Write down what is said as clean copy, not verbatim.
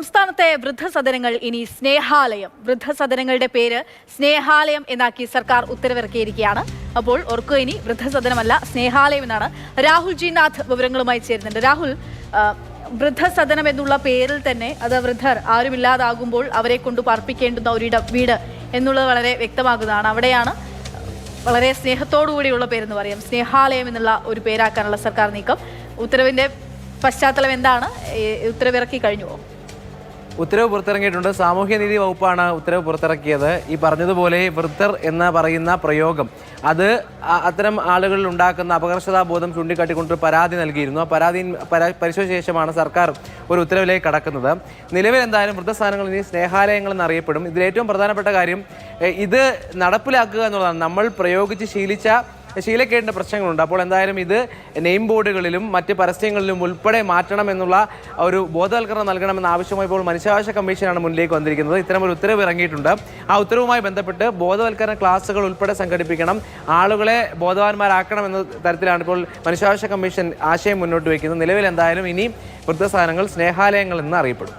സംസ്ഥാനത്തെ വൃദ്ധസദനങ്ങൾ ഇനി സ്നേഹാലയം. വൃദ്ധസദനങ്ങളുടെ പേര് സ്നേഹാലയം എന്നാക്കി സർക്കാർ ഉത്തരവിറക്കിയിരിക്കുകയാണ്. അപ്പോൾ ഓർക്കുക, ഇനി വൃദ്ധസദനമല്ല സ്നേഹാലയം എന്നാണ്. രാഹുൽ ജി നാഥ് വിവരങ്ങളുമായി ചേരുന്നുണ്ട്. രാഹുൽ, വൃദ്ധസദനം എന്നുള്ള പേരിൽ തന്നെ അത് വൃദ്ധർ ആരുമില്ലാതാകുമ്പോൾ അവരെ കൊണ്ട് പാർപ്പിക്കേണ്ടുന്ന വീട് എന്നുള്ളത് വളരെ വ്യക്തമാകുന്നതാണ്. അവിടെയാണ് വളരെ സ്നേഹത്തോടുകൂടിയുള്ള പേരെന്ന് പറയാം, സ്നേഹാലയം എന്നുള്ള ഒരു പേരാക്കാനുള്ള സർക്കാർ നീക്കം. ഉത്തരവിന്റെ പശ്ചാത്തലം എന്താണ്? ഉത്തരവിറക്കി കഴിഞ്ഞുവോ? ഉത്തരവ് പുറത്തിറങ്ങിയിട്ടുണ്ട്. സാമൂഹ്യനീതി വകുപ്പാണ് ഉത്തരവ് പുറത്തിറക്കിയത്. ഈ പറഞ്ഞതുപോലെ വൃദ്ധർ എന്ന് പറയുന്ന പ്രയോഗം അത് അത്തരം ആളുകളിൽ ഉണ്ടാക്കുന്ന അപകർഷതാബോധം ചൂണ്ടിക്കാട്ടിക്കൊണ്ട് പരാതി നൽകിയിരുന്നു. ആ പരാതി പരിശോധിച്ച ശേഷമാണ് സർക്കാർ ഒരു ഉത്തരവിലേക്ക് കടക്കുന്നത്. നിലവിൽ എന്തായാലും വൃദ്ധസ്ഥാനങ്ങൾ ഇനി സ്നേഹാലയങ്ങൾ എന്നറിയപ്പെടും. ഇതിലേറ്റവും പ്രധാനപ്പെട്ട കാര്യം ഇത് നടപ്പിലാക്കുക എന്നുള്ളതാണ്. നമ്മൾ പ്രയോഗിച്ച് ശീലക്കേടിൻ്റെ പ്രശ്നങ്ങളുണ്ട്. അപ്പോൾ എന്തായാലും ഇത് നെയിം ബോർഡുകളിലും മറ്റ് പരസ്യങ്ങളിലും ഉൾപ്പെടെ മാറ്റണം എന്നുള്ള ഒരു ബോധവൽക്കരണം നൽകണമെന്ന ആവശ്യമായി ഇപ്പോൾ മനുഷ്യാവകാശ കമ്മീഷനാണ് മുന്നിലേക്ക് വന്നിരിക്കുന്നത്. ഇത്തരമൊരു ഉത്തരവ് ഇറങ്ങിയിട്ടുണ്ട്. ആ ഉത്തരവുമായി ബന്ധപ്പെട്ട് ബോധവൽക്കരണ ക്ലാസുകൾ ഉൾപ്പെടെ സംഘടിപ്പിക്കണം, ആളുകളെ ബോധവാന്മാരാക്കണം എന്ന തരത്തിലാണ് ഇപ്പോൾ മനുഷ്യാവകാശ കമ്മീഷൻ ആശയം മുന്നോട്ട് വയ്ക്കുന്നത്. നിലവിൽ എന്തായാലും ഇനി വൃദ്ധസ്ഥാനങ്ങൾ സ്നേഹാലയങ്ങൾ എന്ന് അറിയപ്പെടും.